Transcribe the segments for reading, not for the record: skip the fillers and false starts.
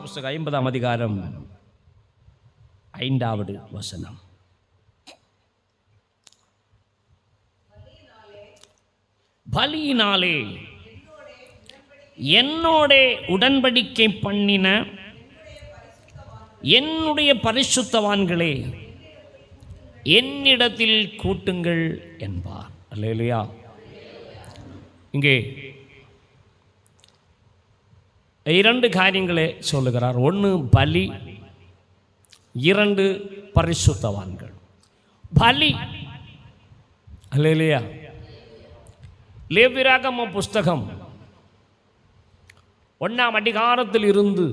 புஸ்தகம் 50ஆம் அதிகாரம் 5வது வசனம். பலியினாலே என்னோட உடன்படிக்கை பண்ணின என்னுடைய பரிசுத்தவான்களே என்னிடத்தில் கூட்டுங்கள் என்பார். அல்லேலூயா. இங்கே 2 காரியங்களை சொல்லுகிறார். 1 பலி, 2 பரிசுத்தவான்கள். பலி, அல்லேலூயா. லேவியராகம புஸ்தகம் 1ஆம் அதிகாரத்தில் இருந்து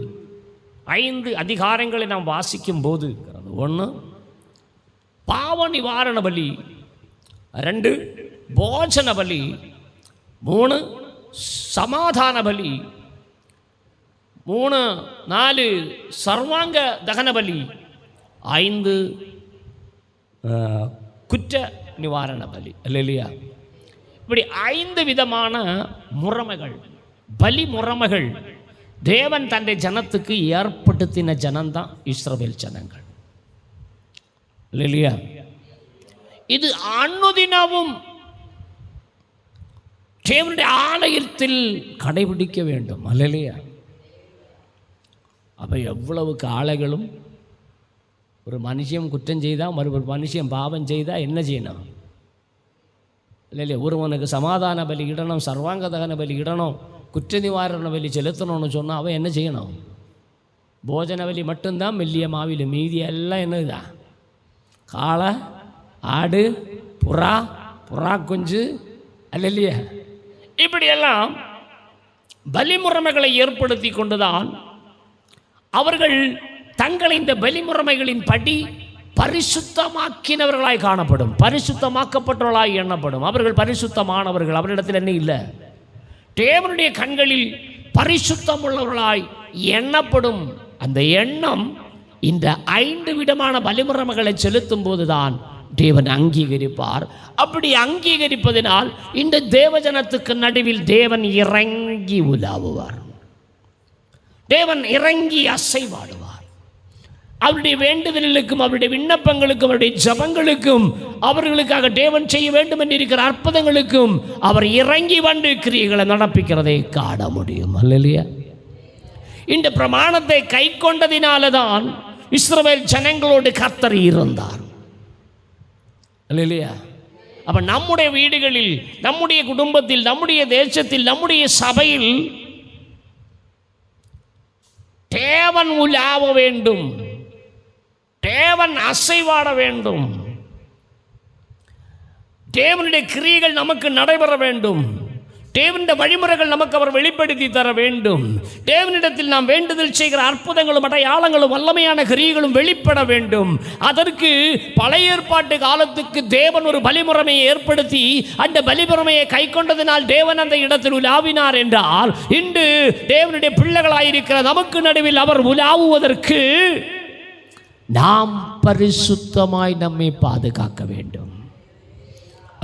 5 அதிகாரங்களை நாம் வாசிக்கும் போது 1 பாவ நிவாரண பலி, 2 போஜன பலி, 3 சமாதான பலி, 3 4 சர்வாங்க தகன பலி, 5 குற்ற நிவாரண பலி. அல்லேலூயா. இப்படி 5 விதமான முறைமைகள், பலி முறைமைகள் தேவன் தன்னுடைய ஜனத்துக்கு ஏற்படுத்தின ஜனம்தான் இஸ்ரவேல் ஜனங்கள். அல்லேலூயா. இது அனுதினமும் தேவனுடைய ஆலயத்தில் கடைபிடிக்க வேண்டும். அல்லேலூயா. அப்போ எவ்வளவு காளைகளும் ஒரு மனுஷன் குற்றம் செய்தால் ஒரு மனுஷன் பாவம் செய்தால் என்ன செய்யணும்? இல்லையா? ஒருவனுக்கு சமாதான பலி இடணும், சர்வாங்க தகன பலி இடணும், குற்ற நிவாரண பலி செலுத்தணும்னு சொன்னால் அவன் என்ன செய்யணும்? போஜன பலி மட்டும்தான் மெல்லிய மாவில், மீதி எல்லாம் என்னதுதான்? காளை, ஆடு, புறா குஞ்சு, அல்ல இல்லையா? இப்படியெல்லாம் பலிமுறைமைகளை ஏற்படுத்தி கொண்டுதான் அவர்கள் தங்களை இந்த பலிமுறைமைகளின் படி பரிசுத்தமாக்கினவர்களாய் காணப்படும், பரிசுத்தமாக்கப்பட்டவர்களாய் எண்ணப்படும். அவர்கள் பரிசுத்தமானவர்கள், அவரிடத்தில் என்ன இல்லை? தேவனுடைய கண்களில் பரிசுத்தம் உள்ளவர்களாய் எண்ணப்படும். அந்த எண்ணம் இந்த 5 விதமான பலிமுறைமைகளை செலுத்தும் போதுதான் தேவன் அங்கீகரிப்பார். அப்படி அங்கீகரிப்பதனால் இந்த தேவஜனத்துக்கு நடுவில் தேவன் இறங்கி உலாவுவார், தேவன் இறங்கி அசைவாடுவார். அவருடைய வேண்டுதலுக்கும் அவருடைய விண்ணப்பங்களுக்கும் அவருடைய ஜபங்களுக்கும் அவர்களுக்காக தேவன் செய்ய வேண்டும் என்று இருக்கிற அற்புதங்களுக்கும் அவர் இறங்கி வந்து கிரியைகளை நடப்பிக்கிறதை காண முடியும். அல்லேலூயா. இந்த பிரமாணத்தை கை கொண்டதினால்தான் இஸ்ரவேல் ஜனங்களோடு கர்த்தர் இருந்தார். அல்லேலூயா. அப்ப நம்முடைய வீடுகளில், நம்முடைய குடும்பத்தில், நம்முடைய தேசத்தில், நம்முடைய சபையில் தேவன் உலாவ வேண்டும், தேவன் அசைவாட வேண்டும், தேவனுடைய கிரியைகள் நமக்கு நடைபெற வேண்டும், தேவனுடைய வழிமுறைகள் நமக்கு அவர் வெளிப்படுத்தி தர வேண்டும், தேவனிடத்தில் நாம் வேண்டுதல் செய்கிற அற்புதங்களும் அடையாளங்களும் வல்லமையான கிரியைகளும் வெளிப்பட வேண்டும். அதற்கு பழைய ஏற்பாட்டு காலத்துக்கு தேவன் ஒரு பலிமுறைமையை ஏற்படுத்தி அந்த பலிமுறைமையை கை கொண்டதினால் தேவன் அந்த இடத்தில் உலாவினார் என்றால், இன்று தேவனுடைய பிள்ளைகளாயிருக்கிற நமக்கு நடுவில் அவர் உலாவுவதற்கு நாம் பரிசுத்தமாய் நம்மை பாதுகாக்க வேண்டும்.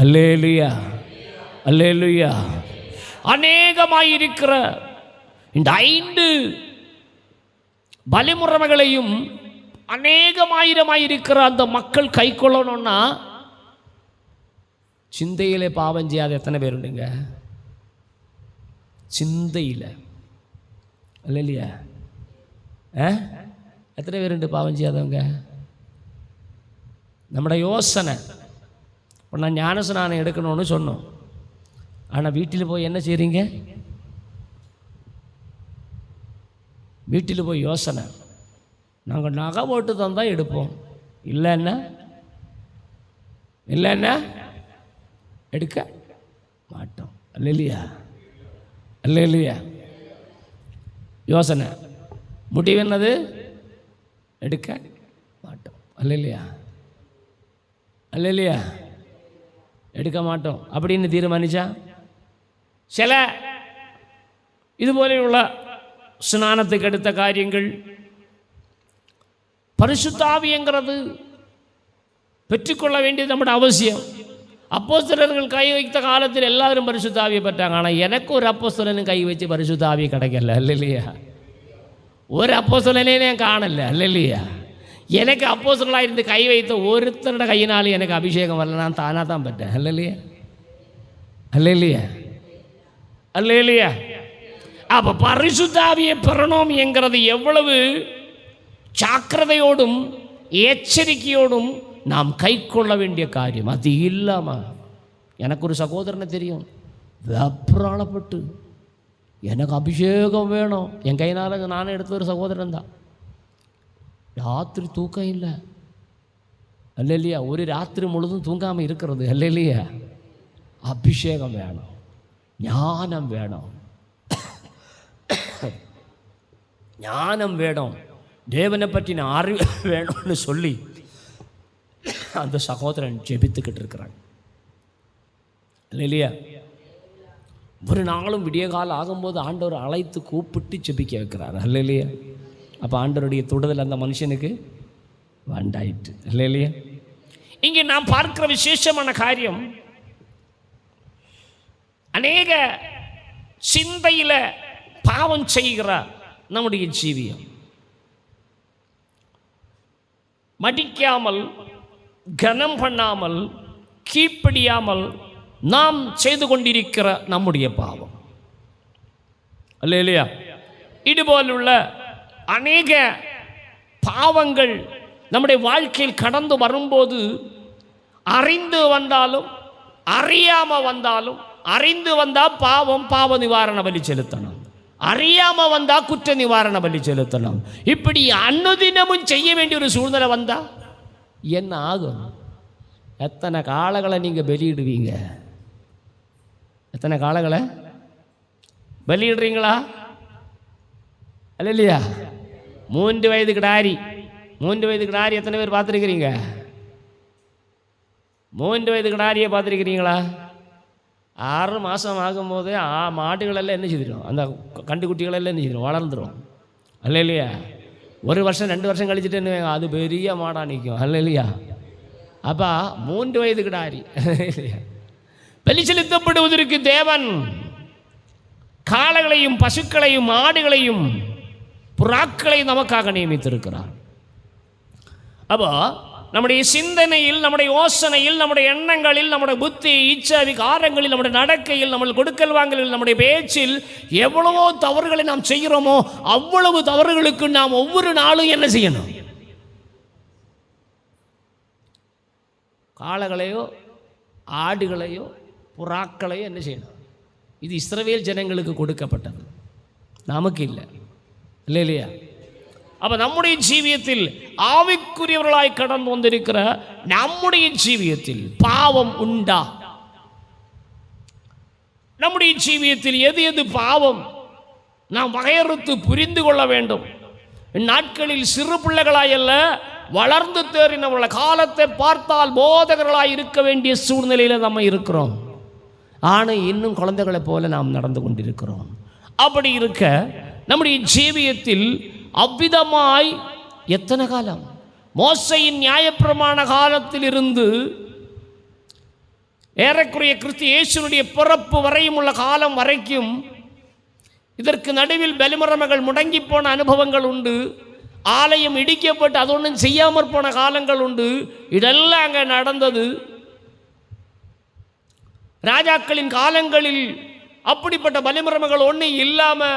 அல்லேலூயா, அல்லேலூயா. அநேகமாயிருக்கிற இந்த 5 பலிமுறைகளையும் அநேகமாயிரமாயிருக்கிற அந்த மக்கள் கை கொள்ளணும்னா சிந்தையிலே பாவம் செய்யாத எத்தனை பேர் உண்டுங்க? சிந்தையில், அல்ல இல்லையா? எத்தனை பேர் உண்டு பாவம் செய்யாதவங்க? நம்முடைய யோசனை, இப்போ நான் ஞானஸ்நானம் எடுக்கணும்னு சொன்னோம், ஆனால் வீட்டில் போய் என்ன செய்கிறீங்க? வீட்டில் போய் யோசனை, நாங்கள் நகை போட்டு தந்தால் எடுப்போம், இல்லைன்னா எடுக்க மாட்டோம். அல்லேலூயா, அல்லேலூயா. யோசனை, முடிவு என்னது? எடுக்க மாட்டோம். அல்லேலூயா, அல்லேலூயா. எடுக்க மாட்டோம் அப்படின்னு தீர்மானிச்சா சில இதுபோல உள்ள ஸ்நானத்துக்கு எடுத்த காரியங்கள், பரிசுத்தாவிங்கிறது பெற்றுக்கொள்ள வேண்டியது நம்முடைய அவசியம். அப்போஸ்தலர்கள் கை வைத்த காலத்தில் எல்லாரும் பரிசுத்தாவியை பெற்றாங்க. ஆனால் எனக்கு ஒரு அப்போஸ்தலனும் கை வச்சு பரிசுத்தாவியை கிடைக்கல. இல்லையா? ஒரு அப்போஸ்தலனே நான் காணல. அல்லேலூயா. எனக்கு அப்போஸ்தலனாக இருந்து கை வைத்த ஒருத்தரோட கையினாலும் எனக்கு அபிஷேகம் வரல. நான் தானாக தான் பெற்றேன். அல்லேலூயா, அல்லேலூயா, அல்லேலூயா. அப்போ பரிசுத்த ஆவியை பெறணும் என்கிறது எவ்வளவு ஜாக்கிரதையோடும் எச்சரிக்கையோடும் நாம் கை கொள்ள வேண்டிய காரியம். அது இல்லாமல் எனக்கு ஒரு சகோதரனை தெரியும், வெப்ராளப்பட்டு எனக்கு அபிஷேகம் வேணும், என் கையினால் நானே எடுத்த ஒரு சகோதரன் தான். ராத்திரி தூக்கம் இல்லை. அல்லேலூயா. ஒரு ராத்திரி முழுதும் தூங்காமல் இருக்கிறது. அல்லேலூயா. அபிஷேகம் வேணும், ஞானம் வேணும், ஞானம் வேணும், தேவனை பற்றின அறிவு வேணும்னு சொல்லி அந்த சகோதரன் ஜெபித்துக்கிட்டு இருக்கிறாங்க. இல்லையா? ஒரு நாளும் விடிய காலம் ஆகும்போது ஆண்டவர் அழைத்து கூப்பிட்டு ஜெபிக்க வைக்கிறார். இல்லையா? அப்போ ஆண்டவருடைய தொடுதல் அந்த மனுஷனுக்கு வண்டாயிட்டு. இல்லையா? இங்கே நாம் பார்க்கிற விசேஷமான காரியம், அநேக சிந்தையில் பாவம் செய்கிற நம்முடைய ஜீவியம் மடிக்காமல், கனம் பண்ணாமல், கீழ்ப்படியாமல் நாம் செய்து கொண்டிருக்கிற நம்முடைய பாவம். அல்லேலூயா. இதுபோலுள்ள அநேக பாவங்கள் நம்முடைய வாழ்க்கையில் கடந்து வரும்போது, அறிந்து வந்தாலும் அறியாமல் வந்தாலும், அறிந்து வந்தால் பாவம் பாவ நிவாரண பலி செலுத்தணும், அறியாமல் வந்தால் குற்ற நிவாரண பலி செலுத்தணும். இப்படி அனுதினமும் செய்ய வேண்டிய ஒரு சூழ்நிலை வந்தால் என்ன ஆகும்? எத்தனை காளைகளை நீங்கள் பலியிடுவீங்க? எத்தனை காளைகளை பலியிடுறீங்களா? இல்லையா? 3 வயது கிடாரி, 3 வயது கிடாரி எத்தனை பேர் பார்த்துருக்கிறீங்க? 3 வயது கிடாரியை பார்த்துருக்கிறீங்களா? 6 மாதம் ஆகும்போதே மாடுகளெல்லாம் என்ன செய்திடும், அந்த கண்டுக்குட்டிகளெல்லாம் என்ன செய்திடும், வளர்ந்துடும். இல்லையா? 1 வருஷம் 2 வருஷம் கழிச்சுட்டு என்ன, அது பெரிய மாடாக நிற்கும். இல்லையா? அப்போ 3 வயது கிடாரி பலி செலுத்தப்படுவதற்கு தேவன் காளைகளையும் பசுக்களையும் ஆடுகளையும் புறாக்களையும் நமக்காக நியமித்திருக்கிறார். அப்போ நம்முடைய சிந்தனையில், நம்முடைய யோசனையில், நம்முடைய எண்ணங்களில், நம்முடைய புத்தி, இச்சை, விகாரங்களில், நம்முடைய நடக்கையில், நம்ம கொடுக்கல் வாங்கலில், நம்முடைய பேச்சில் எவ்வளவோ தவறுகளை நாம் செய்கிறோமோ அவ்வளவு தவறுகளுக்கு நாம் ஒவ்வொரு நாளும் என்ன செய்யணும்? காளைகளையோ ஆடுகளையோ புறாக்களையோ என்ன செய்யணும்? இது இஸ்ரவேல் ஜனங்களுக்கு கொடுக்கப்பட்டது, நமக்கு இல்லை. இல்லையா? அப்போ நம்முடைய ஜீவியத்தில் ஆவிக்குரியவர்களாய் கடந்து வந்திருக்கிற நம்முடைய ஜீவியத்தில் பாவம் உண்டா? நம்முடைய ஜீவியத்தில் எது எது பாவம் நாம் வகையறுத்து புரிந்து கொள்ள வேண்டும். இந்நாட்களில் சிறு பிள்ளைகளாய் அல்ல, வளர்ந்து தேறினவர்கள காலத்தை பார்த்தால் போதகர்களாய் இருக்க வேண்டிய சூழ்நிலையில் நம்ம இருக்கிறோம். ஆனால் இன்னும் குழந்தைகளைப் போல நாம் நடந்து கொண்டிருக்கிறோம். அப்படி இருக்க நம்முடைய ஜீவியத்தில் அவ்விதமாய் எத்தனை காலம், மோசையின் நியாயப்பிரமாண காலத்தில் இருந்து ஏறக்குறைய கிறிஸ்து இயேசுனுடைய பிறப்பு வரையும் உள்ள காலம் வரைக்கும் இதற்கு நடுவில் பலிமுறைமைகள் முடங்கி போன அனுபவங்கள் உண்டு. ஆலயம் இடிக்கப்பட்டு அது ஒன்றும் செய்யாமற் போன காலங்கள் உண்டு. இதெல்லாம் அங்கே நடந்தது. ராஜாக்களின் காலங்களில் அப்படிப்பட்ட பலிமுறைமைகள் ஒன்றும் இல்லாமல்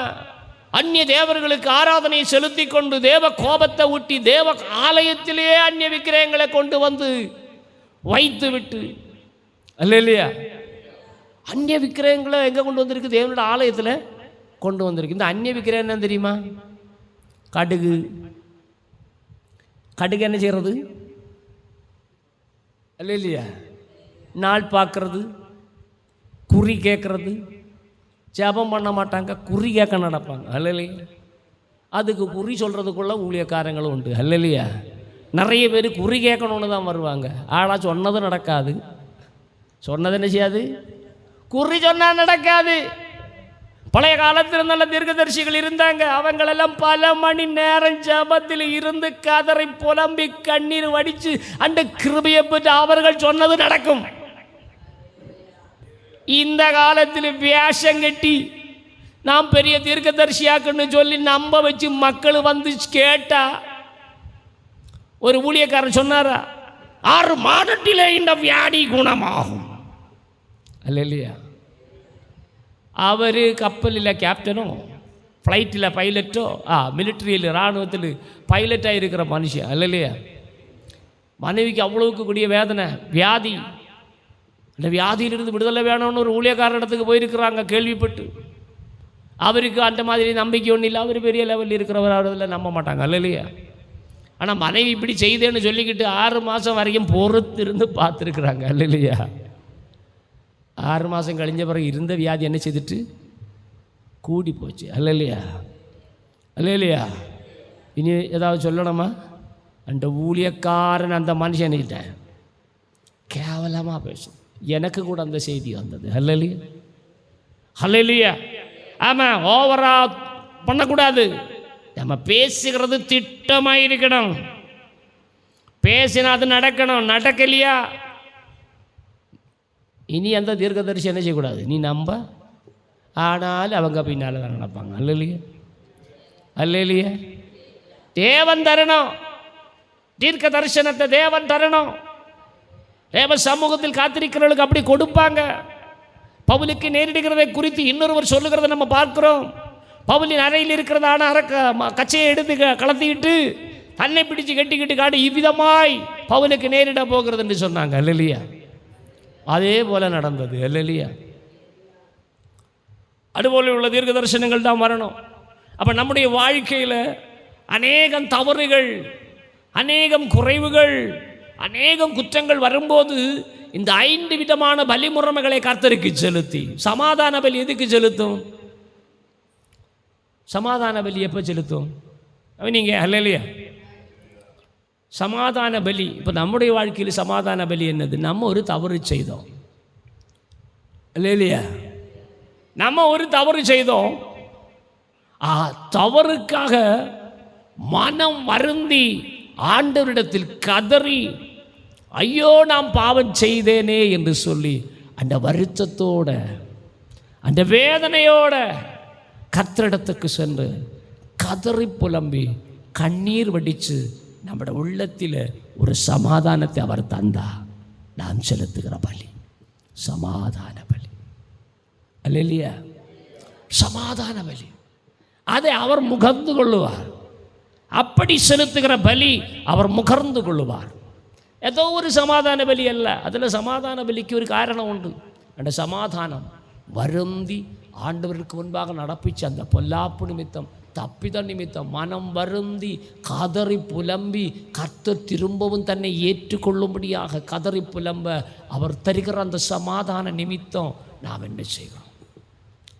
அந்நிய தேவர்களுக்கு ஆராதனை செலுத்தி கொண்டு தேவ கோபத்தை ஊட்டி தேவ ஆலயத்திலே அந்நிய விக்கிரகங்களை கொண்டு வந்து வைத்து விட்டு, இல்லையா? அந்நிய விக்கிரகங்களை எங்கே கொண்டு வந்திருக்கு? தேவனோட ஆலயத்தில் கொண்டு வந்திருக்கு. இந்த அந்நிய விக்கிரகம் என்ன தெரியுமா? கடுகு. கடுகு என்ன செய்கிறது? இல்லையா? நாள் பார்க்கறது, குறி கேட்கறது. ஜபம் பண்ண மாட்டாங்க, குறி கேட்க நடப்பாங்க. அல்லையா? அதுக்கு குறி சொல்கிறதுக்குள்ள ஊழியக்காரங்களும் உண்டு. அல்லையா? நிறைய பேர் குறி கேட்கணுன்னு தான் வருவாங்க. ஆனால் சொன்னது நடக்காது. சொன்னது என்ன செய்யாது? குறி சொன்னால் நடக்காது. பழைய காலத்தில் நல்ல தீர்க்கதரிசிகள் இருந்தாங்க. அவங்களெல்லாம் பல மணி நேரம் ஜபத்தில் இருந்து கதரை புலம்பி கண்ணீர் வடித்து அந்த கிருபையை பெற்று அவர்கள் சொன்னது நடக்கும். இந்த காலத்தில் வேஷம் கட்டி நாம் பெரிய தீர்க்கதரிசியாக்குன்னு சொல்லி நம்ப வச்சு மக்கள் வந்து கேட்டா, ஒரு ஊழியக்காரன் சொன்னாரா, 6 மாதத்திலே இந்த வியாதி குணமாகும். அல்லையா? அவர் கப்பலில் கேப்டனோ, ஃப்ளைட்டில் பைலட்டோ, மிலிட்ரியில் இராணுவத்தில் பைலட்டாக இருக்கிற மனுஷன். அல்லையா? மனைவிக்கு அவ்வளவுக்கு கூடிய வேதனை, வியாதி. அந்த வியாதியிலிருந்து விடுதலை வேணும்னு ஒரு ஊழியக்கார இடத்துக்கு போயிருக்கிறாங்க கேள்விப்பட்டு. அவருக்கு அந்த மாதிரி நம்பிக்கை ஒன்றும் இல்லை, அவர் பெரிய லெவலில் இருக்கிறவர், அவரில் நம்ப மாட்டாங்க. அல்லையா? ஆனால் மனைவி இப்படி செய்தேன்னு சொல்லிக்கிட்டு 6 மாதம் வரைக்கும் பொறுத்து இருந்து பார்த்துருக்குறாங்க. அல்லையா? 6 மாதம் கழிஞ்ச பிறகு இருந்த வியாதி என்ன செய்துட்டு கூடி போச்சு. அல்லையா? அல்லையா? இனி ஏதாவது சொல்லணுமா? அந்த ஊழியக்காரன் அந்த மனுஷன்கிட்ட கேவலமாக பேசும். எனக்கு கூட அந்த செய்தி வந்தது. அல்லையா? அல்லையா? ஆமாம், ஓவரா பண்ணக்கூடாது. நம்ம பேசுகிறது திட்டமாக இருக்கணும். பேசினா அது நடக்கணும். நடக்கலையா இனி அந்த தீர்க்கதரிசி என்ன செய்யக்கூடாது, நீ நம்ப. ஆனால் அவங்க பின்னால் தான் நடப்பாங்க. அல்லையா? அல்லையா? தேவன் தரணும், தீர்க்க தரிசனத்தை தேவன் தரணும். தேவ சமூகத்தில் காத்திருக்கிறவர்களுக்கு அப்படி கொடுப்பாங்க. பவுலுக்கு நேரிடுகிறதை குறித்து இன்னொருவர் சொல்லுகிறத நம்ம பார்க்கிறோம். பவுலின் அறையில் இருக்கிறதான கச்சையை எடுத்து கலத்திக்கிட்டு தன்னை பிடிச்சு கட்டிக்கிட்டு காடு இவ்விதமாய் பவுலுக்கு நேரிட போகிறது என்று சொன்னாங்க. அல்லையா? அதே போல நடந்தது. அல்லையா? அதுபோல உள்ள தீர்க்க தரிசனங்கள் தான் வரணும். அப்போ நம்முடைய வாழ்க்கையில் அநேகம் தவறுகள், அநேகம் குறைவுகள், அநேகம் குற்றங்கள் வரும்போது இந்த 5 விதமான பலிமுறைமைகளை கர்த்தருக்கு செலுத்தி, சமாதான பலி எதுக்கு செலுத்தும்? சமாதான பலி எப்போ செலுத்தும்? நீங்கள் அல்லையா? சமாதான பலி. இப்போ நம்முடைய வாழ்க்கையில் சமாதான பலி என்னது? நம்ம ஒரு தவறு செய்தோம். இல்லையா? நம்ம ஒரு தவறு செய்தோம். தவறுக்காக மனம் வருந்தி ஆண்டவரிடத்தில் கதறி, ஐயோ நான் பாவம் செய்தேனே என்று சொல்லி அந்த வருத்தத்தோட, அந்த வேதனையோட கர்த்தரிடத்துக்கு சென்று கதறி புலம்பி கண்ணீர் வடித்து நம்முடைய உள்ளத்தில் ஒரு சமாதானத்தை அவர் தந்தா, நாம் செலுத்துகிற பலி சமாதான பலி. அல்லையா? சமாதான பலி. அதை அவர் முகர்ந்து கொள்ளுவார். அப்படி செலுத்துகிற பலி அவர் முகர்ந்து கொள்ளுவார். ஏதோ ஒரு சமாதான பலி அல்ல. அதில் சமாதான பலிக்கு ஒரு காரணம் உண்டு. அந்த சமாதானம் வருந்தி ஆண்டவருக்கு முன்பாக நடப்பிச்சு அந்த பொல்லாப்பு நிமித்தம், தப்பித நிமித்தம் மனம் வருந்தி கதறி புலம்பி கர்த்தர் திரும்பவும் தன்னை ஏற்றுக்கொள்ளும்படியாக கதறி புலம்ப அவர் தருகிற அந்த சமாதான நிமித்தம் நாம் என்ன செய்கிறோம்?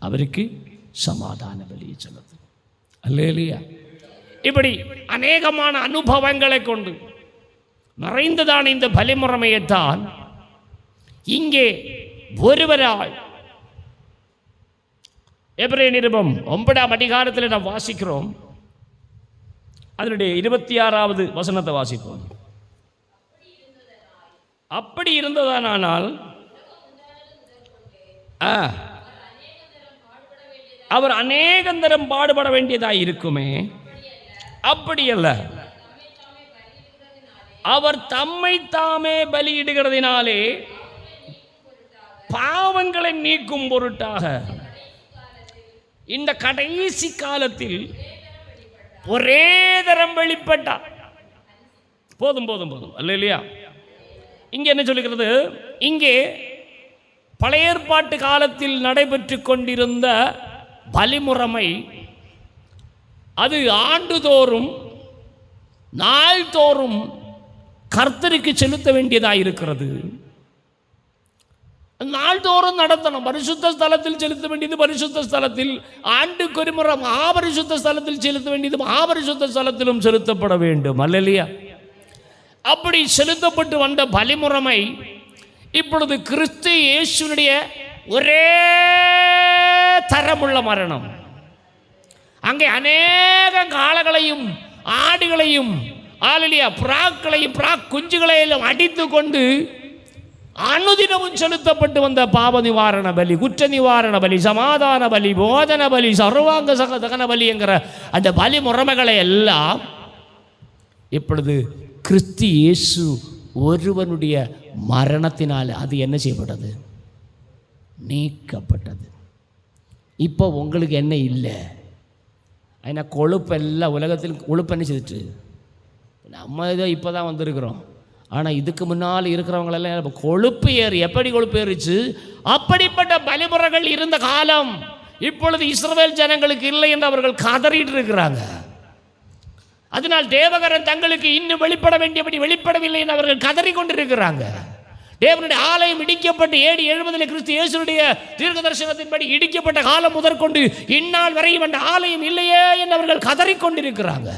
அவருக்கு சமாதான பலியை செலுத்து. அல்லேலூயா. இப்படி அநேகமான அனுபவங்களை கொண்டு நிறைந்ததான இந்த பலிமுறைமையைத்தான் இங்கே ஒருவரால் எபிரேய நிருபம் 9ஆம் அதிகாரத்தில் நாம் வாசிக்கிறோம். அதனுடைய 26வது வசனத்தை வாசிப்போம். அப்படி இருந்ததானால் அவர் அநேகந்தரம் பாடுபட வேண்டியதாக இருக்குமே. அப்படியல்ல, அவர் தம்மை தாமே பலியிடுகிறதினாலே பாவங்களை நீக்கும் பொருட்டாக இந்த கடைசி காலத்தில் ஒரே தரம் வெளிப்பட்டார். போதும் போதும் போதும். அல்லையா? இங்கே என்ன சொல்லுகிறது? இங்கே பழைய ஏற்பாட்டு காலத்தில் நடைபெற்று கொண்டிருந்த பலிமுறைமை அது ஆண்டுதோறும் நாள்தோறும் கர்த்தருக்கு செலுத்த வேண்டியதாக இருக்கிறது. நாள்தோறும் நடத்தணும். பரிசுத்த ஸ்தலத்தில் செலுத்த வேண்டியது பரிசுத்த ஸ்தலத்தில், ஆண்டுக்கு ஒரு முறை மகாபரிசுத்த ஸ்தலத்தில் செலுத்த வேண்டியது மகாபரிசுத்த ஸ்தலத்திலும் செலுத்தப்பட வேண்டும். அல்லையா? அப்படி செலுத்தப்பட்டு வந்த பலிமுறைமை இப்பொழுது கிறிஸ்து இயேசுனுடைய ஒரே தரமுள்ள மரணம். அங்கே அநேக காளைகளையும் ஆடுகளையும் புறாக்களையும் புறா குஞ்சுகளையும் அடித்து கொண்டு அனுதினமும் செலுத்தப்பட்டு வந்த பாவ நிவாரண பலி, குற்ற நிவாரண பலி, சமாதான பலி, போதன பலி, சர்வாங்க தகன பலி என்கிற அந்த பலி முறைமைகளை எல்லாம் இப்பொழுது கிறிஸ்து இயேசு ஒருவனுடைய மரணத்தினால் அது என்ன செய்யப்பட்டது? நீக்கப்பட்டது. இப்போ உங்களுக்கு என்ன இல்லை? ஏன்னா கொழுப்பெல்லாம் உலகத்தில் கொழுப்பு என்ன செய்துட்டு, நம்ம இதை இப்போ தான் வந்திருக்கிறோம். ஆனால் இதுக்கு முன்னால் இருக்கிறவங்களெல்லாம் கொழுப்பு ஏறி, எப்படி கொழுப்பு ஏறிச்சு? அப்படிப்பட்ட பலிமுறைகள் இருந்த காலம் இப்பொழுது இஸ்ரவேல் ஜனங்களுக்கு இல்லை என்று அவர்கள் கதறிட்டு இருக்கிறாங்க. அதனால் தேவகரன் தங்களுக்கு இன்னும் வெளிப்பட வேண்டியபடி வெளிப்படவில்லை என்று அவர்கள் கதறி கொண்டிருக்கிறாங்க. தேவனுடைய ஆலயம் இடிக்கப்பட்டு AD 70 கிறிஸ்து இயேசுடைய தீர்க்க தரிசனத்தின்படி இடிக்கப்பட்ட காலம் முதற்கொண்டு இந்நாள் வரையும் அந்த ஆலயம் இல்லையே என்று அவர்கள் கதறிக்கொண்டிருக்கிறாங்க.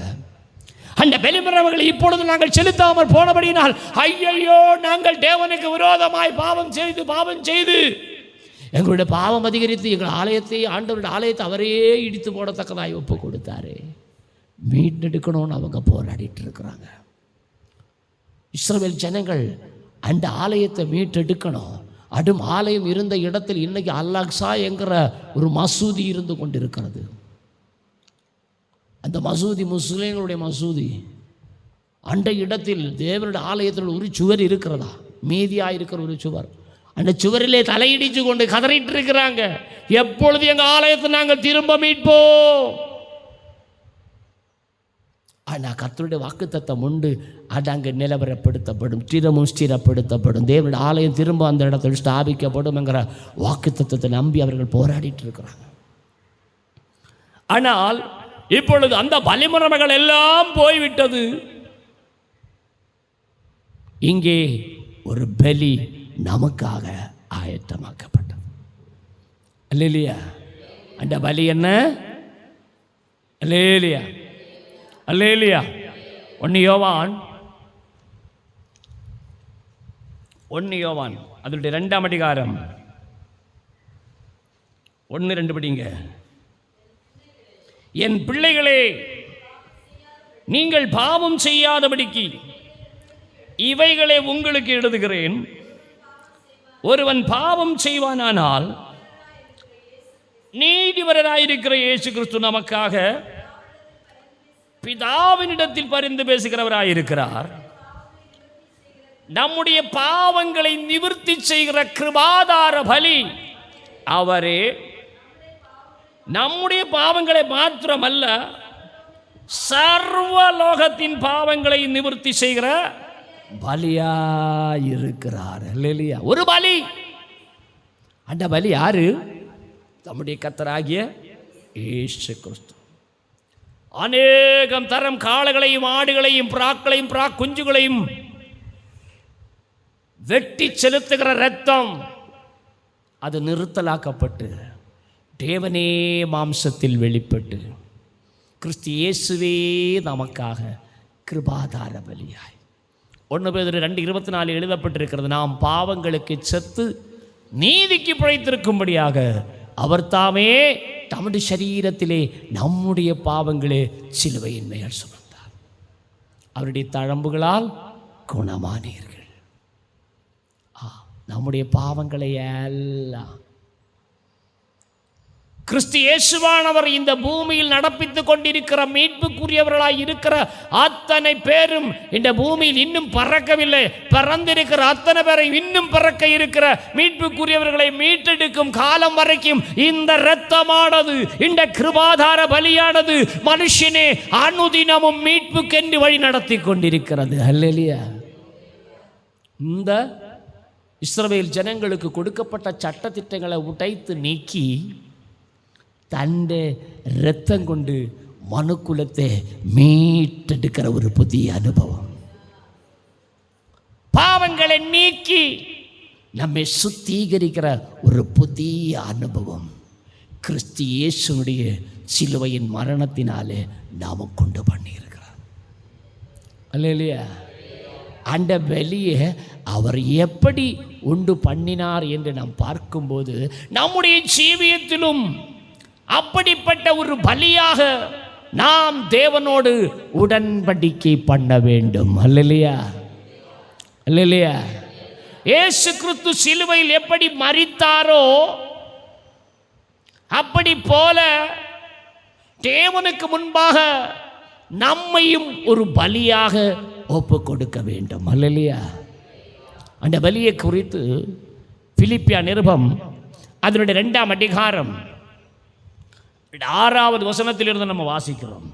அந்த பலிமுறைகளை இப்பொழுது நாங்கள் செலுத்தாமல் போனபடியினால் ஐயையோ, நாங்கள் தேவனுக்கு விரோதமாய் பாவம் செய்து எங்களுடைய பாவம் அதிகரித்து எங்கள் ஆலயத்தை, ஆண்டவருடைய ஆலயத்தை அவரே இடித்து போடத்தக்கதாய் ஒப்பு கொடுத்தாரு. மீட்டெடுக்கணும்னு அவங்க போராடிட்டு இருக்கிறாங்க. இஸ்ரவேல் ஜனங்கள் அந்த ஆலயத்தை மீட்டெடுக்கணும். அடும் ஆலயம் இருந்த இடத்தில் இன்னைக்கு அல்-அக்ஸா என்கிற ஒரு மசூதி இருந்து கொண்டிருக்கிறது. அந்த மசூதி முஸ்லிம்களுடைய மசூதி. அந்த இடத்தில் தேவனுடைய ஆலயத்தில் ஒரு சுவர் இருக்கிறதா, மீதியாக இருக்கிற ஒரு சுவர். அந்த சுவரிலே தலையிடிச்சு கொண்டு கதறிட்டு இருக்கிறாங்க, எப்பொழுது எங்கள் ஆலயத்தை நாங்கள் திரும்ப மீட்போம். ஆனால் கர்த்தருடைய வாக்குத்தத்தம் உண்டு, அது அங்கே நிலவரப்படுத்தப்படும், திரும்பவும் ஸ்திரப்படுத்தப்படும். தேவனுடைய ஆலயம் திரும்ப அந்த இடத்தில் ஸ்தாபிக்கப்படும் என்கிற வாக்குத்தத்தத்தை நம்பி அவர்கள் போராடிட்டு இருக்கிறாங்க. ஆனால் இப்பொழுது அந்த பலிமுறைகள் எல்லாம் போய்விட்டது. இங்கே ஒரு பலி நமக்காக ஆயத்தமாக்கப்பட்டது. அல்லேலூயா. அந்த பலி என்ன? அல்லேலூயா, அல்லேலூயா. 1 யோவான் அதனுடைய 2ஆம் அதிகாரம் 1-2 படிங்க. என் பிள்ளைகளே, நீங்கள் பாவம் செய்யாதபடிக்கு இவைகளை உங்களுக்கு எழுதுகிறேன். ஒருவன் பாவம் செய்வானானால் நீதிபரராயிருக்கிற இயேசு கிறிஸ்து நமக்காக பிதாவினிடத்தில் பரிந்து பேசுகிறவராயிருக்கிறார். நம்முடைய பாவங்களை நிவர்த்தி செய்கிற கிருபாதார பலி அவரே. நம்முடைய பாவங்களை மாத்திரமல்ல, சர்வலோகத்தின் பாவங்களை நிவர்த்தி செய்கிற பலியாயிருக்கிறார். அல்லேலூயா. ஒரு பலி. அந்த பலி யாரு? நம்முடைய கர்த்தராகிய இயேசு கிறிஸ்து. அநேகம் தரம் காளைகளையும் ஆடுகளையும் புறாக்களையும் புறா குஞ்சுகளையும் வெட்டி செலுத்துகிற இரத்தம் அது நிறுத்தலாக்கப்பட்டு தேவனே மாம்சத்தில் வெளிப்பட்டு கிறிஸ்து இயேசுவே நமக்காக கிருபாதார பலியாய். 1 பேதுரு 2:24 எழுதப்பட்டிருக்கிறது, நாம் பாவங்களுக்கு செத்து நீதிக்கு பிழைத்திருக்கும்படியாக அவர் தாமே தம்முடைய சரீரத்திலே நம்முடைய பாவங்களே சிலுவையின் மேல் சுமந்தார். அவருடைய தழம்புகளால் குணமானீர்கள். நம்முடைய பாவங்களை எல்லாம் கிறிஸ்து இயேசுவானவர் இந்த பூமியில் நடப்பித்துக் கொண்டிருக்கிற மீட்புக்குரியவர்களாய் இருக்கிற அத்தனை பேரும் இந்த பூமியில் இன்னும் பறக்கவில்லை. பறந்திருக்கிற அத்தனை பேரை இன்னும் பறக்க இருக்கிற மீட்புக்குரியவர்களை மீட்டெடுக்கும் காலம் வரைக்கும் இந்த இரத்தமானது, இந்த கிருபாதார பலியானது மனுஷனே அனுதினமும் மீட்புக்கென்று வழி நடத்தி கொண்டிருக்கிறது. அல்லேலூயா. இந்த இஸ்ரவேல் ஜனங்களுக்கு கொடுக்கப்பட்ட சட்டத்திட்டங்களை உடைத்து நீக்கி தன்னுடைய இரத்தம் கொண்டு மனுக்குலத்தை மீட்டெடுக்கிற ஒரு புதிய அனுபவம், பாவங்களை நீக்கி நம்மை சுத்திகரிக்கிற ஒரு புதிய அனுபவம் கிறிஸ்து இயேசுனுடைய சிலுவையின் மரணத்தினாலே நாம கொண்டு பண்ணியிருக்கிறார். அல்லேலூயா. அந்த பலியை அவர் எப்படி உண்டு பண்ணினார் என்று நாம் பார்க்கும்போது நம்முடைய ஜீவியத்திலும் அப்படிப்பட்ட ஒரு பலியாக நாம் தேவனோடு உடன்படிக்கை பண்ண வேண்டும். அல்லேலூயா, அல்லேலூயா. இயேசு கிறிஸ்து சிலுவையில் எப்படி மரித்தாரோ அப்படி போல தேவனுக்கு முன்பாக நம்மையும் ஒரு பலியாக ஒப்பு கொடுக்க வேண்டும். அல்லேலூயா. அந்த பலியை குறித்து பிலிப்பியா நிருபம் அதனுடைய 2ஆம் அதிகாரம் 6வது வசனத்திலிருந்து நம்ம வாசிக்கிறோம்.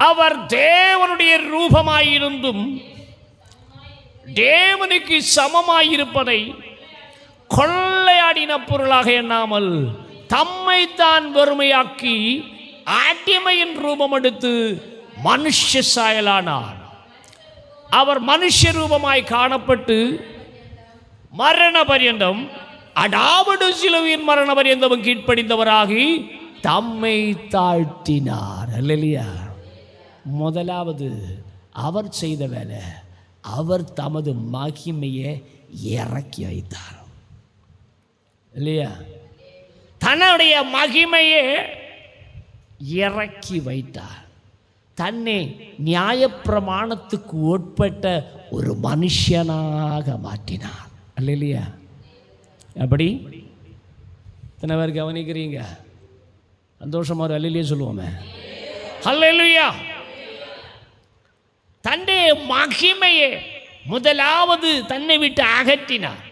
அவர் தேவனுடைய ரூபமாயிருந்தும் தேவனுக்கு சமமாயிருப்பதை கொள்ளையாடின பொருளாக எண்ணாமல் தம்மை தான் வெறுமையாக்கி அடிமையின் ரூபம் எடுத்து மனுஷ சாயலானார். அவர் மனுஷ ரூபமாய் காணப்பட்டு மரண பரியந்தம், அடாவடு சிலுவையின் மரண பரியந்தம் கீழ்ப்படிந்தவராகி தம்மை தாழ்த்தினார். அல்லேலூயா. முதலாவது அவர் செய்த வேலை, அவர் தமது மகிமையை இறக்கி வைத்தார். இல்லையா? தன்னுடைய மகிமையை இறக்கி வைத்தார். தன்னை நியாயப்பிரமாணத்துக்கு உட்பட்ட ஒரு மனுஷனாக மாற்றினார். அல்லேலூயா. அப்படி இத்தனை பேர் கவனிக்கிறீங்க? சந்தோஷமா ஒரு அல்லேலூயா சொல்லுவோமே. அல்லேலூயா. தன்னுடைய மகிமையை முதலாவது தன்னை விட்டு அகற்றினார்.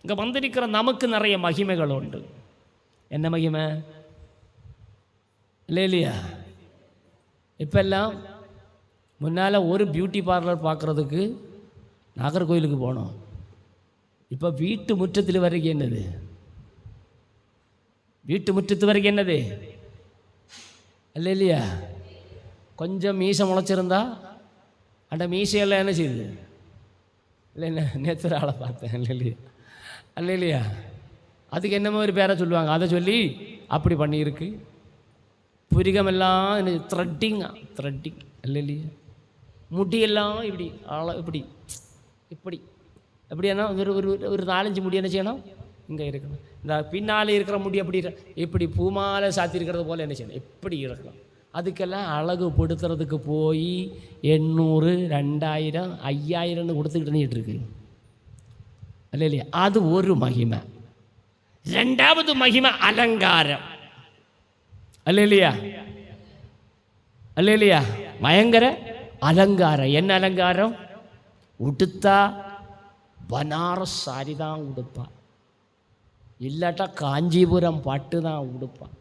இங்கே வந்திருக்கிற நமக்கு நிறைய மகிமைகள் உண்டு. என்ன மகிமை? இல்லையா? இப்பெல்லாம் முன்னால் ஒரு பியூட்டி பார்லர் பார்க்குறதுக்கு நாகர்கோயிலுக்கு போனோம். இப்போ வீட்டு முற்றத்தில் வரைக்கும் என்னது? வீட்டு முற்றத்து வரைக்கும் என்னது? இல்லையா? கொஞ்சம் மீசை முளைச்சிருந்தா அந்த மீசையெல்லாம் என்ன செய்யுது? இல்லை, என்ன நேற்று ஆளை பார்த்தேன். இல்லையா? அதுக்கு என்னமோ ஒரு பேரை சொல்லுவாங்க. அதை சொல்லி அப்படி பண்ணியிருக்கு. புரிகமெல்லாம் என்ன த்ரெட்டிங் இல்லையா? முடியெல்லாம் இப்படி இப்படி இப்படி எப்படின்னா ஒரு 4-5 முடி என்ன செய்யணும்? இங்கே இருக்கணும். இந்த பின்னால் இருக்கிற முடி அப்படி இப்படி பூமாலை சாத்தி இருக்கிறது போல் என்ன செய்யணும்? எப்படி இருக்கணும்? அதுக்கெல்லாம் அழகு படுத்துறதுக்கு போய் 800, 2000, 5000 கொடுத்துக்கிட்டு இருக்கு. இல்லையா? அது ஒரு மகிமை. 2வது மகிமை அலங்காரம். அல்லேலூயா. அல்லேலூயா. பயங்கர அலங்காரம். என்ன அலங்காரம்? உடுத்தா பனாரஸ் சாரி தான் உடுப்பா, இல்லாட்டா காஞ்சிபுரம் பட்டு தான் உடுப்பான்,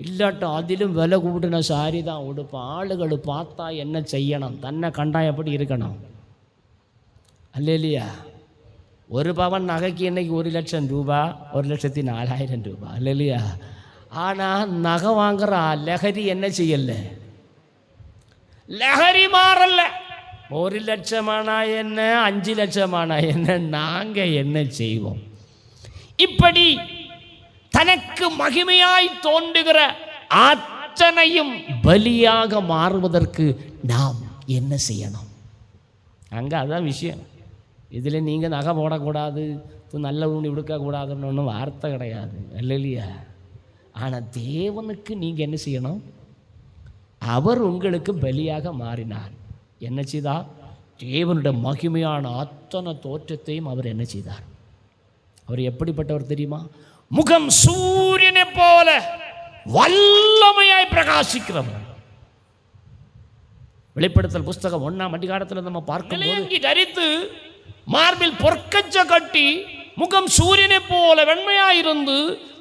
இல்லாட்டா அதிலும் விலை கூட்டின சாரி தான் உடுப்பான். ஆளுகள் பார்த்தா என்ன செய்யணும்? தன்னை கண்டா எப்படி இருக்கணும்? அல்லேலூயா. ஒரு பவன் நகைக்கு இன்னைக்கு 1,00,000 ரூபா, 1,04,000 ரூபா. அல்லேலூயா. ஆனால் நகை வாங்குற லஹரி என்ன செய்யல? லஹரி மாறல. 1,00,000 ஆனா என்ன, 5,00,000 ஆனா என்ன, நாங்கள் என்ன செய்வோம்? இப்படி தனக்கு மகிமையாய் தோன்றுகிற அத்தனையும் பலியாக மாறுவதற்கு நாம் என்ன செய்யணும்? அங்கே அதான் விஷயம். இதில் நீங்கள் நகை போடக்கூடாது, நல்ல ஊனி விடுக்கக்கூடாதுன்னு ஒன்றும் வார்த்தை கிடையாது. இல்லையா? ஆனால் தேவனுக்கு நீங்கள் என்ன செய்யணும்? அவர் உங்களுக்கு பலியாக மாறினார். என்ன செய்தார்? தேவனுடைய மகிமையான அத்தனை தோற்றத்தையும் அவர் என்ன செய்தார்? அவர் எப்படிப்பட்டவர் தெரியுமா? முகம் சூரியனை போல வல்லமையாய் பிரகாசிக்கிறவர். வெளிப்படுத்தல் புஸ்தகம் 1ஆம் அதிகாரத்தில் நம்ம பார்க்கும்போது தரித்து மார்பில் பொற்கச்ச கட்டி முகம் சூரியனை போல வெண்மையாயிருந்து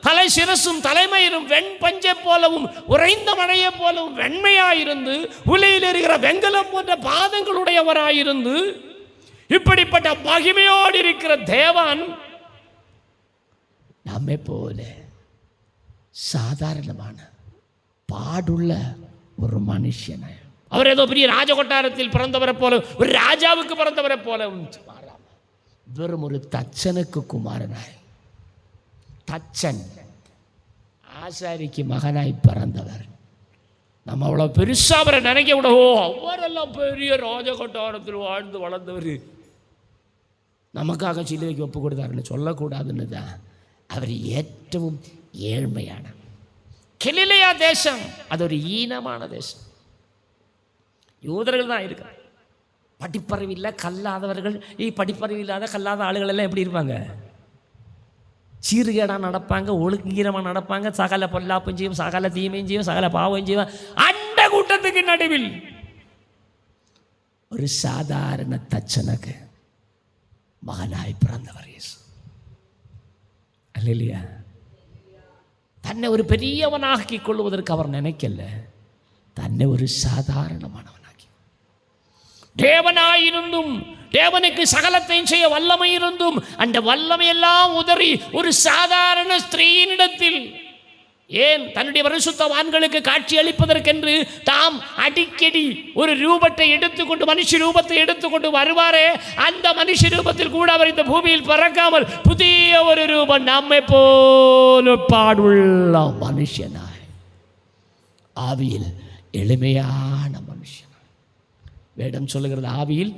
தலை சிரசும் தலைமயிரும் வெண்பஞ்சை போலவும் உறைந்த மழையை போலவும் வெண்மையாயிருந்து உலையில் இருக்கிற வெங்கலம் போன்ற பாதங்களுடையவராயிருந்து இப்படிப்பட்ட மகிமையோடு இருக்கிற தேவன் நம்மை போல சாதாரணமான பாடுள்ள ஒரு மனுஷனை, அவர் ஏதோ பெரிய ராஜகொட்டாரத்தில் பிறந்தவரை போல, ஒரு ராஜாவுக்கு பிறந்தவரை போல வெறும் ஒரு தச்சனுக்கு குமாரனாய், தச்சன் ஆசாரிக்கு மகனாய் பிறந்தவர். நம்ம அவ்வளோ பெருசாக அவரை நினைக்க விடவோ, அவரெல்லாம் பெரிய ராஜகொட்டாரத்தில் வாழ்ந்து வளர்ந்தவர், நமக்காக சிலுவைக்கு ஒப்பு கொடுத்தாருன்னு சொல்லக்கூடாதுன்னு தான் அவர் ஏற்றவும் ஏழ்மையான கலிலேயா தேசம். அது ஒரு ஈனமான தேசம். யூதர்கள் தான் இருக்கிறார். படிப்பறிவில்லை கல்லாதவர்கள், படிப்பறிவில்லாத கல்லாத ஆளுகள் எல்லாம் எப்படி இருப்பாங்க? சீர்கேடாக நடப்பாங்க, ஒழுங்கீரமாக நடப்பாங்க, சகல பொல்லாப்பும் செய்யும், சகல தீமையும் செய்யும், சகல பாவம் செய்யும். அந்த கூட்டத்துக்கு நடுவில் ஒரு சாதாரண தச்சனுக்கு மகனாய் பிறந்தவர் இயேசு. அல்லேலூயா. தன்னை ஒரு பெரியவனாக்கி கொள்வதற்கு அவர் நினைக்கல, தன்னை ஒரு சாதாரணமானவனாக்கி. தேவனாயிருந்தும், தேவனுக்கு சகலத்தையும் செய்ய வல்லமை இருந்தும், அந்த வல்லமையெல்லாம் உதறி ஒரு சாதாரண ஸ்திரீயினிடத்தில், ஏன் தன்னுடைய பரிசுத்தவான்களுக்கு காட்சி அளிப்பதற்கென்று தாம் அடிக்கடி ஒரு ரூபத்தை எடுத்துக்கொண்டு, மனுஷ ரூபத்தை எடுத்துக்கொண்டு வருவாரே, அந்த மனுஷ ரூபத்தில் கூட அவர் இந்த பூமியில் பிறக்காமல் புதிய ஒரு ரூபம், நம்மை போல பாடுள்ள மனுஷனாய், ஆவியில் எளிமையான மனுஷனாய். வேதம் சொல்லுகிறது, ஆவியில்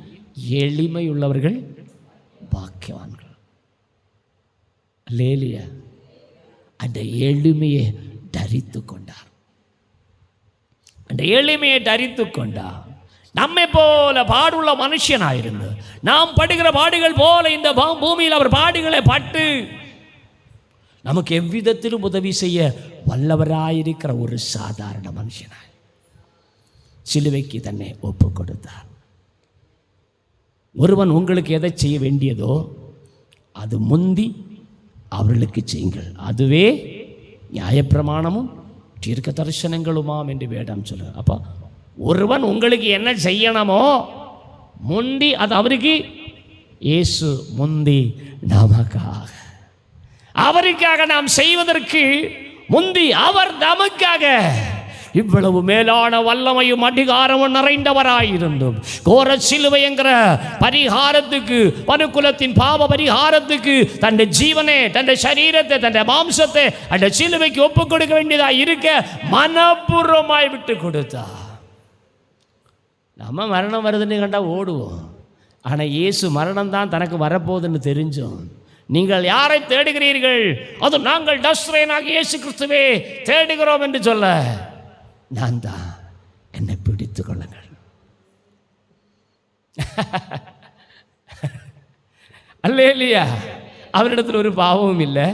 எளிமையுள்ளவர்கள் பாக்கியவான்கள். அல்லேலூயா. அந்த எளிமையை தரித்து கொண்டார், அந்த எளிமையை தரித்து கொண்டார். நம்மை போல பாடுள்ள மனுஷனாயிருந்து நாம் படுகிற பாடுகள் போல இந்த பூமியில் அவர் பாடுகளை பட்டு நமக்கு எவ்விதத்திலும் உதவி செய்ய வல்லவராயிருக்கிற ஒரு சாதாரண மனுஷனாய் சிலுவைக்கு தன்னை ஒப்பு கொடுத்தார். ஒருவன் உங்களுக்கு எதை செய்ய வேண்டியதோ அது முந்தி அவர்களுக்கு செய்யுங்கள், அதுவே நியாயப்பிரமாணமும் தீர்க்க தரிசனங்களுமாம் என்று வேதம் சொல்லு. அப்போ ஒருவன் உங்களுக்கு என்ன செய்யணுமோ முந்தி அது அவருக்கு, இயேசு முந்தி நமக்காக, அவருக்காக நாம் செய்வதற்கு முந்தி அவர் நமக்காக இவ்வளவு மேலான வல்லமையும் அதிகாரமும் நிறைந்தவராயிருந்தும் கோர சிலுவை என்கிற பரிகாரத்துக்கு, மனுக்குலத்தின் பாவ பரிகாரத்துக்கு தன்னுடைய ஜீவனை, தன்னுடைய சரீரத்தை, தன்னுடைய மாம்சத்தை அந்த சிலுவைக்கு ஒப்புக் கொடுக்க வேண்டியதாக இருக்க மனப்பூர்வமாய் விட்டு கொடுத்தா. நம்ம மரணம் வருதுன்னு கண்டா ஓடுவோம், ஆனால் இயேசு மரணம் தான் தனக்கு வரப்போகுதுன்னு தெரிஞ்சோம். நீங்கள் யாரை தேடுகிறீர்கள்? அது நாங்கள் நஸ்ரேயனாகிய இயேசு கிறிஸ்துவே தேடுகிறோம் என்று சொல்ல, நான் தான், என்னை பிடித்து கொள்ளுங்கள். அல்லேலூயா. அவரிடத்தில் ஒரு பாவமும் இல்லை,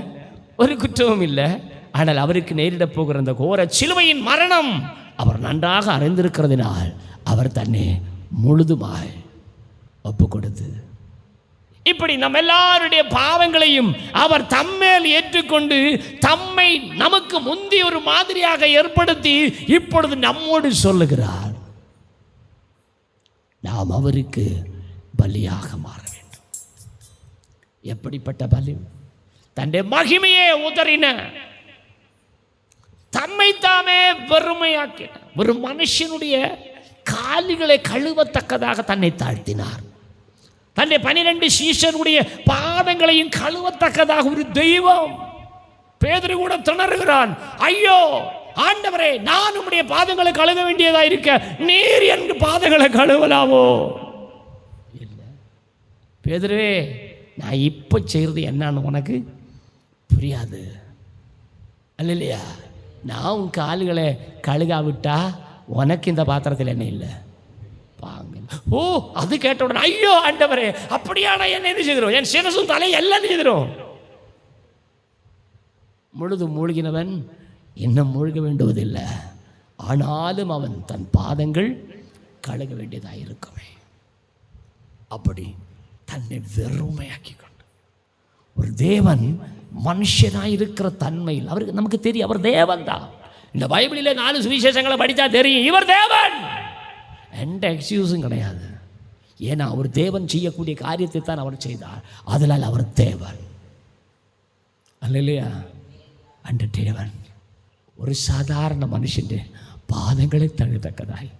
ஒரு குற்றமும் இல்லை. ஆனால் அவருக்கு நேரிட போகிற அந்த கோர சிலுவையின் மரணம் அவர் நன்றாக அறிந்திருக்கிறதினால் அவர் தன்னை முழுதுமாய் ஒப்பு கொடுத்து, இப்படி நம்ம எல்லாருடைய பாவங்களையும் அவர் தம்மேல் ஏற்றுக்கொண்டு தம்மை நமக்கு முந்தி ஒரு மாதிரியாக ஏற்படுத்தி இப்பொழுது நம்மோடு சொல்லுகிறார், நாம் அவருக்கு பலியாக மாற வேண்டும். எப்படிப்பட்ட பலி? தன்னுடைய மகிமையே உதறின, தம்மை தாமே வெறுமையாக்கின, ஒரு மனுஷனுடைய கால்களை கழுவத்தக்கதாக தன்னை தாழ்த்தினார். தன்னை 12 சீஷருடைய பாதங்களையும் கழுவத்தக்கதாக ஒரு தெய்வம். பேதுரு கூட திணறுகிறான், ஐயோ ஆண்டவரே, நான் உம்முடைய பாதங்களை கழுவ வேண்டியதா இருக்க, நீர் என் பாதங்களை கழுவலாமோ? இல்லை பேதுருவே, நான் இப்போ செய்கிறது என்னன்னு உனக்கு புரியாது. அல்லையா, நான் உன் கால்களை கழுகாவிட்டா உனக்கு இந்த பாத்திரத்தில் என்ன இல்லை பாங்க. ஓ, அது கேட்ட உடனே ஐயோ ஆண்டவரே, அப்படியான என்ன செய்கிறோம், என் சிரசும் தலை எல்லாம் செய்கிறோம். முழுது மூழ்கினவன் இன்னும் மூழ்க வேண்டுவதில்லை, ஆனாலும் அவன் தன் பாதங்கள் கழுக வேண்டியதாக இருக்குமே. அப்படி தன்னை வெறுமையாக்கி கொண்டு ஒரு தேவன் மனுஷனாக இருக்கிற தன்மையில் அவருக்கு நமக்கு தெரியும், அவர் தேவன் தான். இந்த பைபிளில் 4 சுவிசேஷங்களை படித்தா தெரியும், இவர் தேவன். எந்த எக்ஸ்கியூஸும் கிடையாது. ஏன்னா அவர் தேவன் செய்யக்கூடிய காரியத்தை தான் அவர் செய்தார், அதனால் அவர் தேவன். அல்லையா, அந்த தேவன் ஒரு சாதாரண மனுஷன் பாதங்களை தழுத்தக்கதாய்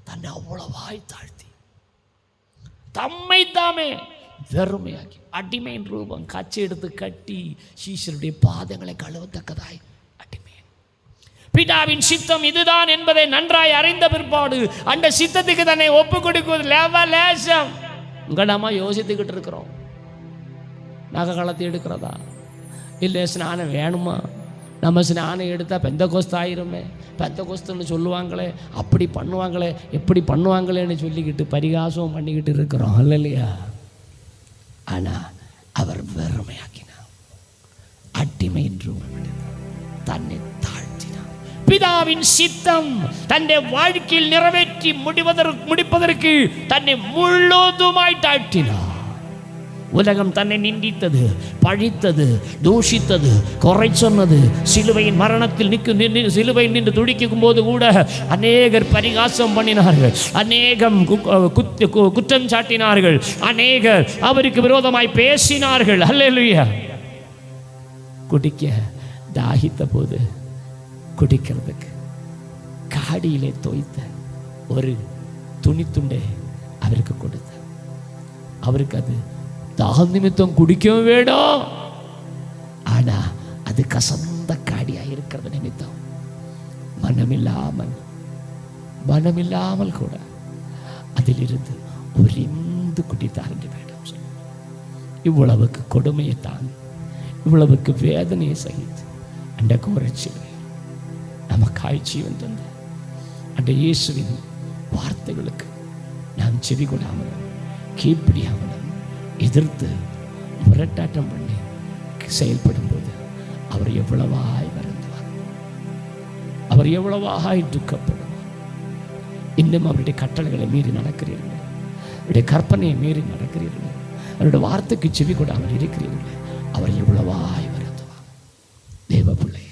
தன்னை அவ்வளவாய் தாழ்த்தி தம்மை தாமே வெறுமையாக்கி அடிமையின் ரூபம் கச்சி எடுத்து கட்டி சீஷருடைய பாதங்களை கழுவத்தக்கதாய் அடிமை. பிதாவின் சித்தம் இதுதான் என்பதை நன்றாய் அறிந்த பிற்பாடு அந்த சித்தத்துக்கு தன்னை ஒப்பு கொடுக்குவது லேசம். உங்க நம்ம யோசித்துக்கிட்டு இருக்கிறோம், நகை களத்தை எடுக்கிறதா இல்லை, ஸ்நானம் வேணுமா, நம்ம ஸ்நானம் எடுத்தால் பெந்தகோஸ்து ஆயிருமே, பெந்தகோஸ்துன்னு சொல்லுவாங்களே, அப்படி பண்ணுவாங்களே, எப்படி பண்ணுவாங்களேன்னு சொல்லிக்கிட்டு பரிகாசம் பண்ணிக்கிட்டு இருக்கிறோம் இல்லையா? ஆனால் அவர் வெறுமையாக்கினார், அடிமை என்று தன்னை தாழ்த்தினார். பிதாவின் சித்தம் தன்னை வாழ்க்கையில் நிறைவேற்றி முடிப்பதற்கு தன்னை முழுவதுமாய் தாழ்த்தினார். உலகம் தன்னை நிந்தித்தது, பழித்தது, தூஷித்தது, குறை சொன்னது. சிலுவையின் மரணத்தில் சிலுவையில் நின்று துடிக்கும் போது கூட அநேகர் பரிகாசம் பண்ணினார்கள், அநேகம் குற்றம் சாட்டினார்கள், அநேகர் அவருக்கு விரோதமாய் பேசினார்கள். அல்லேலூயா. குடிக்க தாகித்த போது குடிக்கிறதுக்கு காடியிலே தோய்த்த ஒரு துணித்துண்டை அவருக்கு கொடுத்த. அவருக்கு அது தாக நிமித்தம் குடிக்கவும் வேணும், ஆனா அது கசந்த காடியா இருக்கிறது நிமித்தம் மனமில்லாமல் கூட அதிலிருந்து உரிந்து குடித்தார் என்று வேண்டாம். இவ்வளவுக்கு கொடுமையை தான், இவ்வளவுக்கு வேதனையை சகித்து அந்த கோரச்சிலை நமக்காய் ஜீவன் தந்த அந்த இயேசுவின் வார்த்தைகளுக்கு நாம் செவி கொடாமலும் கீழ்ப்படியாமலும் எதிர்த்து முரட்டாட்டம் பண்ணி செயல்படும் போது அவர் எவ்வளவாய் வருந்துவார், அவர் எவ்வளவாய் துக்கப்படுவார். இன்னும் அவருடைய கட்டளைகளை மீறி நடக்கிறீர்கள், அவருடைய கற்பனையை மீறி நடக்கிறீர்கள், அவருடைய வார்த்தைக்கு செவி கொடாமல் இருக்கிறீர்கள், அவர் எவ்வளவாய் வருந்துவார். தேவ பிள்ளை,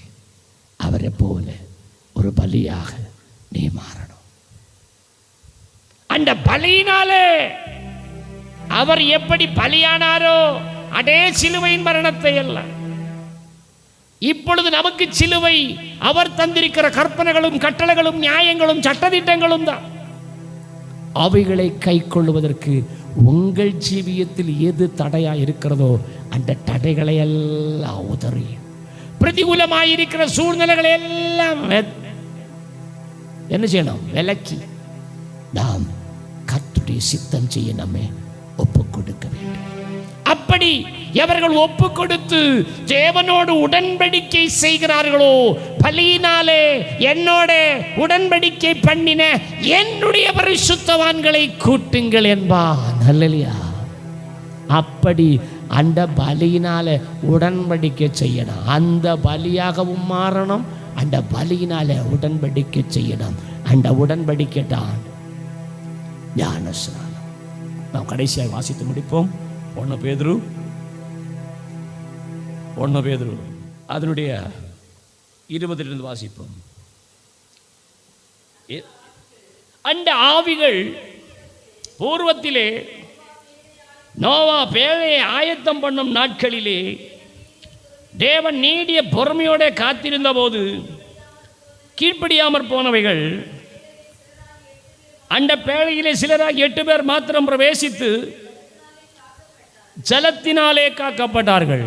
அவரை போல ஒரு பலியாக நீ மாறணும். அந்த பலியினாலே அவர் எப்படி பலியானாரோ அதே சிலுவையின் மரணத்தை அல்ல, இப்பொழுது நமக்கு சிலுவை அவர் தந்திருக்கிற கற்பனைகளும் கட்டளைகளும் நியாயங்களும் சட்டதிட்டங்களும் தான். அவைகளை கை கொள்ளுவதற்கு உங்கள் ஜீவியத்தில் எது தடையா இருக்கிறதோ அந்த தடைகளை எல்லாம் உதறி, பிரதிகூலமாயிருக்கிற சூழ்நிலைகளை எல்லாம் என்ன செய்யணும்? விலக்கி நாம் கர்த்தருடைய சித்தம் செய்ய நம்மை ஒப்பு கொடுக்க வேண்டும். அப்படி எவர்கள் ஒப்பு கொடுத்து தேவனோடு உடன்படிக்கை செய்கிறார்களோ, பலியினாலே என்னோட உடன்படிக்கை பண்ணின என்னுடைய பரிசுத்தவான்களை கூட்டுங்கள் என்பான். அல்லேலூயா. அப்படி அந்த பலியினால உடன்படிக்கை செய்யணும், அந்த பலியாகவும் மாறணும், அந்த பலியினால உடன்படிக்கை செய்யணும். அந்த உடன்படிக்கை தான் ஞானஸ்நானம். நாம் கடைசியாக வாசித்து முடிப்போம். 1 பேதுரு அதனுடைய 20 வாசிப்போம். அந்த ஆவிகள் பூர்வத்திலே நோவா பேழையை ஆயத்தம் பண்ணும் நாட்களிலே தேவன் நீடிய பொறுமையோட காத்திருந்த போது கீழ்ப்படியாமற் போனவைகள் அந்த பேழையிலே சிலராக 8 பேர் மாத்திரம் பிரவேசித்து ஜலத்தினாலே காக்கப்பட்டார்கள்.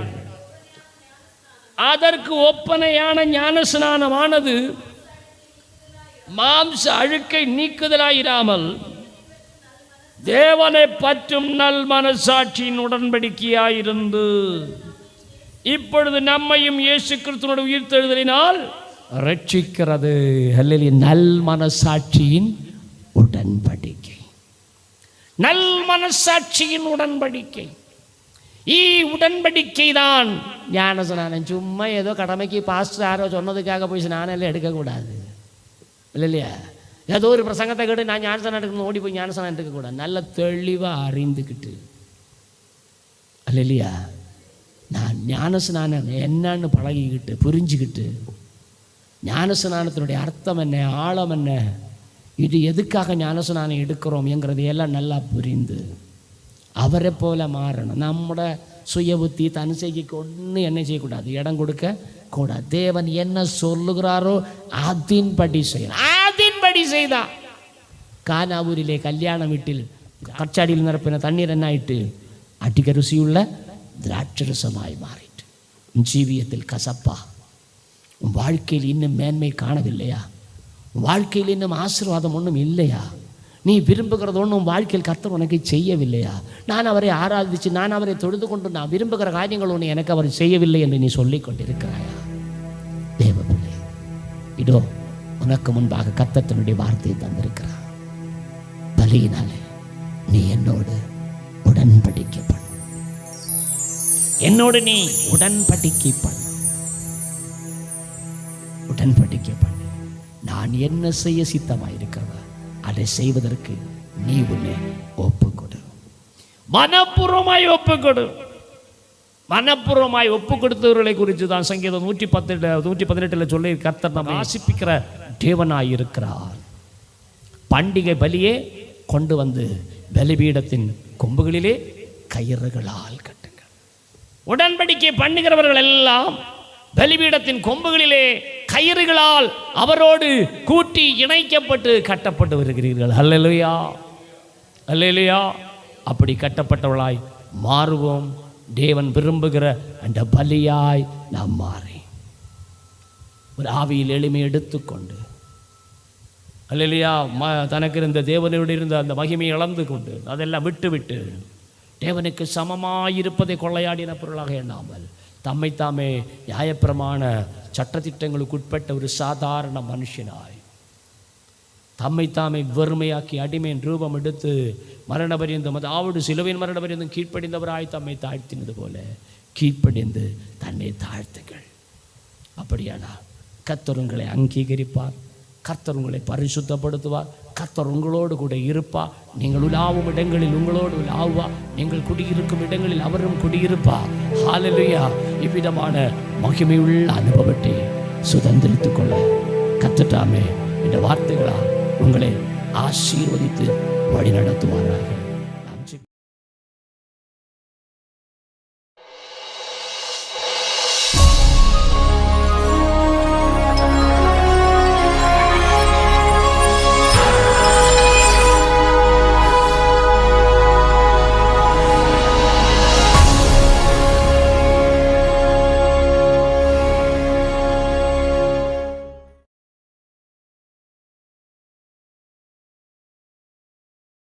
அதற்கு ஒப்பனையான ஞானஸ்நானமானது மாம்ச அழுக்கை நீக்குதலாயிராமல் தேவனை பற்றும் நல் மனசாட்சியின் உடன்படிக்கையாயிருந்து இப்பொழுது நம்மையும் இயேசு கிறிஸ்துவினுடைய உயிர்த்தெழுதலினால் ரட்சிக்கிறது. அல்லேலூயா. நல் மனசாட்சியின் உடன்படிக்கை, நல் மனசாட்சியின் உடன்படிக்கை. உடன்படிக்கை தான் ஞானஸ்நானம். சும்மா ஏதோ கடமைக்கு பாஸ்டர் யாரோ சொன்னதுக்காக போய் ஸ்நானம் எல்லாம் எடுக்கக்கூடாது. இல்லையா? ஏதோ ஒரு பிரசங்கத்தை கேட்டு நான் ஞானஸ்நானம் எடுக்கணும் ஓடி போய் ஞானஸ்நானம் எடுக்கக்கூடாது. நல்ல தெளிவாக அறிந்துக்கிட்டு, இல்லையா, நான் ஞானஸ்நானம் என்னன்னு பழகிக்கிட்டு புரிஞ்சுக்கிட்டு, ஞானஸ்நானத்தினுடைய அர்த்தம் என்ன, ஆழம் என்ன, இது எதுக்காக ஞானஸ்நானம் எடுக்கிறோம் என்கிறதையெல்லாம் நல்லா புரிந்து அவரை போல மாறணும். நம்மளோட சுய புத்தி தன் செய்கைக்கு ஒன்றும் என்ன செய்யக்கூடாது, இடம் கொடுக்க கூடாது. தேவன் என்ன சொல்லுகிறாரோ அதின்படி செய்யணும். அதின்படி செய்தா கானாவூரிலே கல்யாண வீட்டில் கச்சாடியில் நிரப்பின தண்ணீர் என்ன ஆயிட்டு, அடிக்க ருசியுள்ள திராட்சரசமாய் மாறிட்டு. உன் ஜீவியத்தில் கசப்பா, உன் வாழ்க்கையில் இன்னும் மேன்மை காணவில்லையா, உன் வாழ்க்கையில் இன்னும் ஆசீர்வாதம் ஒன்றும் இல்லையா, நீ விரும்புகிறது ஒன்றும் வாழ்க்கையில் கர்த்தர் உனக்கு செய்யவில்லையா, நான் அவரை ஆராதிச்சு நான் அவரை தொழுது கொண்டு நான் விரும்புகிற காரியங்கள் ஒன்று எனக்கு அவர் செய்யவில்லை என்று நீ சொல்லிக் கொண்டிருக்கிறாயா? இதோ உனக்கு முன்பாக கர்த்தர் தன்னுடைய வார்த்தையை தந்திருக்கிறார். பலியினாலே நீ என்னோடு உடன்படிக்கை பண்ணு, என்னோடு நீ உடன்படிக்கை பண்ணு, உடன்படிக்கை பண்ணு. நான் என்ன செய்ய சித்தமாயிருக்கிறதா அதை செய்வதற்கு நீ உன்னை ஒப்புக்கொடு. மனப்பூர்வமாய் ஒப்புக்கொடு. மனப்பூர்வமாய் ஒப்பு கொடுத்தவர்களை குறித்து தான் சங்கீதம் 118 சொல்லி கர்த்தர் நம்ம ஆசிப்பிக்கிற தேவனாய் இருக்கிறார். பண்டிகை பலியே கொண்டு வந்து பலிபீடத்தின் கொம்புகளிலே கயிறுகளால் கட்டுங்கள். உடன்படிக்கை பண்ணுகிறவர்கள் எல்லாம் பலிபீடத்தின் கொம்புகளிலே கயிறுகளால் அவரோடு கூட்டி இணைக்கப்பட்டு கட்டப்பட்டு வருகிறீர்கள். அல்லேலூயா, அல்லேலூயா. அப்படி கட்டப்பட்டவளாய் மாறுவோம். தேவன் விரும்புகிற அந்த பலியாய் நாம் மாறி ஒரு ஆவியில் எளிமை எடுத்துக்கொண்டு, அல்லேலூயா, தனக்கு இருந்த தேவனோடு இருந்த அந்த மகிமையை இழந்து கொண்டு அதெல்லாம் விட்டு தேவனுக்கு சமமாயிருப்பதை கொள்ளையாடின பொருளாக எண்ணாமல் தம்மைத்தாமே நியாயப்பிரமாண சட்டத்திட்டங்களுக்கு உட்பட்ட ஒரு சாதாரண மனுஷனாய் தம்மைத்தாமே வெறுமையாக்கி அடிமையின் ரூபம் எடுத்து மரணபரியந்தம், அதாவது சிலுவையின் மரணபரியந்தம் கீழ்ப்படிந்தவராய் தம்மை தாழ்த்தினது போல கீழ்ப்படிந்து தன்னை தாழ்த்துங்கள். அப்படியானால் கர்த்தர் உங்களை அங்கீகரிப்பார், கர்த்தர் உங்களை பரிசுத்தப்படுத்துவார், கர்த்தர் உங்களோடு கூட இருப்பார். நீங்கள் உலாவும் இடங்களில் உங்களோடு உலாவுவார், நீங்கள் குடியிருக்கும் இடங்களில் அவரும் குடியிருப்பார். ஹல்லேலூயா. இவ்விதமான மகிமையுள்ள அனுபவத்தை சுதந்திரித்துக் கொள்ள கர்த்தர் தாமே இந்த வார்த்தைகளால் உங்களை ஆசீர்வதித்து வழி நடத்துவாராக.